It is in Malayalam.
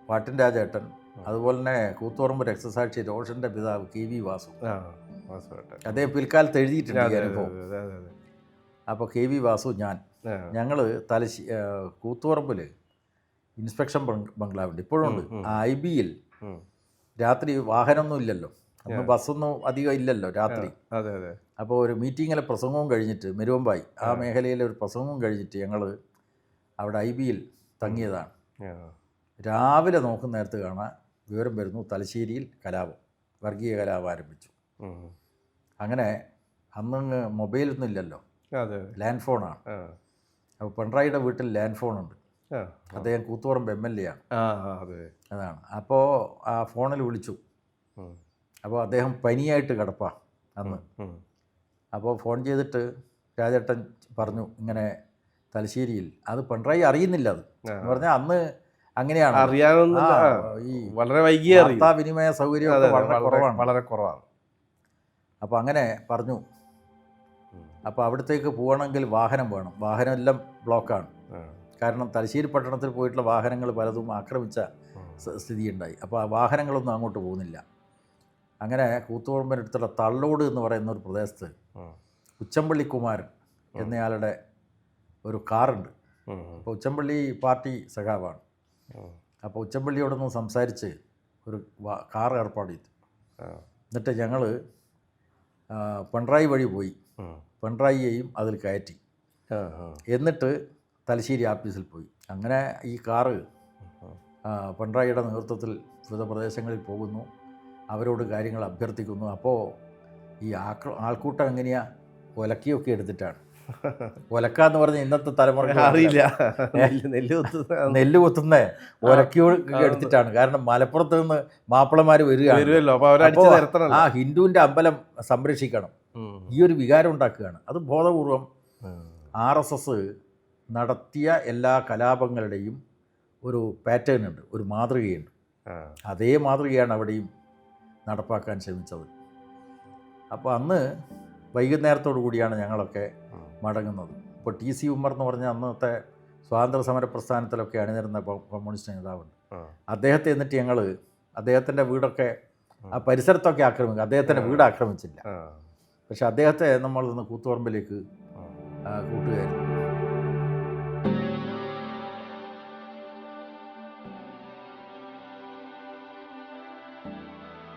പാട്ടിൻ രാജേട്ടൻ, അതുപോലെ തന്നെ കൂത്തുപറമ്പ് രക്തസാക്ഷി രോഷൻ്റെ പിതാവ് KV വാസു. അദ്ദേഹം പിൽക്കാലത്ത് എഴുതിയിട്ടുണ്ട് ഈ അനുഭവം. അപ്പോൾ KV വാസു, ഞങ്ങൾ കൂത്തുപറമ്പിൽ ഇൻസ്പെക്ഷൻ ബംഗ്ലാവുണ്ട്, ഇപ്പോഴുണ്ട്. ആ IBയിൽ രാത്രി വാഹനമൊന്നും ഇല്ലല്ലോ, അന്ന് ബസ്സൊന്നും അധികം ഇല്ലല്ലോ രാത്രി. അപ്പോൾ ഒരു മീറ്റിങ്ങിലെ പ്രസംഗവും കഴിഞ്ഞിട്ട്, മെരുവമ്പായി ആ മേഖലയിലെ ഒരു പ്രസംഗവും കഴിഞ്ഞിട്ട് ഞങ്ങൾ അവിടെ IBയിൽ തങ്ങിയതാണ്. രാവിലെ നോക്കുന്ന നേരത്ത് കാണാൻ വിവരം വരുന്നു, തലശ്ശേരിയിൽ കലാപം, വർഗീയ കലാപം ആരംഭിച്ചു. അങ്ങനെ അന്ന് മൊബൈലൊന്നും ഇല്ലല്ലോ, ലാൻഡ് ഫോണാണ്. അപ്പോൾ പിണറായിയുടെ വീട്ടിൽ ലാൻഡ് ഫോണുണ്ട്. അദ്ദേഹം കൂത്തുപറമ്പ് MLA ആണ്. അതാണ്. അപ്പോൾ ആ ഫോണിൽ വിളിച്ചു. അപ്പോൾ അദ്ദേഹം പനിയായിട്ട് കിടപ്പാ അന്ന്. അപ്പോൾ ഫോൺ ചെയ്തിട്ട് രാജേട്ടൻ പറഞ്ഞു, ഇങ്ങനെ തലശ്ശേരിയിൽ, അത് പിണറായി അറിയുന്നില്ല. അത് എന്ന് പറഞ്ഞാൽ അന്ന് അങ്ങനെയാണ്, ഈ വളരെ വൈകിയ വാർത്താവിനിമയ സൗകര്യം വളരെ കുറവാണ്. അപ്പോൾ അങ്ങനെ പറഞ്ഞു. അപ്പോൾ അവിടത്തേക്ക് പോകണമെങ്കിൽ വാഹനം വേണം, വാഹനം എല്ലാം ബ്ലോക്കാണ്. കാരണം തലശ്ശേരി പട്ടണത്തിൽ പോയിട്ടുള്ള വാഹനങ്ങൾ പലതും ആക്രമിച്ച സ്ഥിതിയുണ്ടായി. അപ്പോൾ ആ വാഹനങ്ങളൊന്നും അങ്ങോട്ട് പോകുന്നില്ല. അങ്ങനെ കൂത്തുപറമ്പിനടുത്തുള്ള തള്ളോട് എന്ന് പറയുന്ന ഒരു പ്രദേശത്ത് ഉച്ചമ്പള്ളി കുമാരൻ എന്നയാളുടെ ഒരു കാറുണ്ട്. അപ്പോൾ ഉച്ചമ്പള്ളി പാർട്ടി സഖാവാണ്. അപ്പോൾ ഉച്ചമ്പള്ളിയോടൊന്ന് സംസാരിച്ച് ഒരു കാർ ഏർപ്പാട് ചെയ്തു. എന്നിട്ട് ഞങ്ങൾ പിണറായി വഴി പോയി, പിണറായിയെയും അതിൽ കയറ്റി, എന്നിട്ട് തലശ്ശേരി ആഫീസിൽ പോയി. അങ്ങനെ ഈ കാറ് പിണറായിയുടെ നേതൃത്വത്തിൽ വിവിധ പ്രദേശങ്ങളിൽ പോകുന്നു, അവരോട് കാര്യങ്ങൾ അഭ്യർത്ഥിക്കുന്നു. അപ്പോൾ ഈ ആൾക്കൂട്ടം എങ്ങനെയാണ്, ഒലക്കിയൊക്കെ എടുത്തിട്ടാണ്. ഒലക്ക എന്ന് പറഞ്ഞാൽ ഇന്നത്തെ തലമുറ അറിയില്ല, നെല്ല് കുത്തുന്ന ഒലക്കിയൊക്കെ എടുത്തിട്ടാണ്. കാരണം മലപ്പുറത്ത് നിന്ന് മാപ്പിളമാർ വരികയാണല്ലോ, ആ ഹിന്ദുവിൻ്റെ അമ്പലം സംരക്ഷിക്കണം, ഈ ഒരു വികാരം ഉണ്ടാക്കുകയാണ്. അത് ബോധപൂർവം RSS നടത്തിയ എല്ലാ കലാപങ്ങളുടെയും ഒരു പാറ്റേൺ ഉണ്ട്, ഒരു മാതൃകയുണ്ട്. അതേ മാതൃകയാണ് അവിടെയും നടപ്പാക്കാൻ ശ്രമിച്ചത്. അപ്പോൾ അന്ന് വൈകുന്നേരത്തോടു കൂടിയാണ് ഞങ്ങളൊക്കെ മടങ്ങുന്നത്. ഇപ്പോൾ TC ഉമ്മർ എന്ന് പറഞ്ഞ അന്നത്തെ സ്വാതന്ത്ര്യ സമര പ്രസ്ഥാനത്തിലൊക്കെ അണിനിരുന്ന കമ്മ്യൂണിസ്റ്റ് നേതാവുണ്ട്. അദ്ദേഹത്തെ എന്നിട്ട് ഞങ്ങൾ അദ്ദേഹത്തിൻ്റെ വീടൊക്കെ ആ പരിസരത്തൊക്കെ ആക്രമിക്കും. അദ്ദേഹത്തിൻ്റെ വീട് ആക്രമിച്ചില്ല, പക്ഷെ അദ്ദേഹത്തെ നമ്മൾ കൂത്തുപറമ്പിലേക്ക് കൂട്ടുകയായിരുന്നു.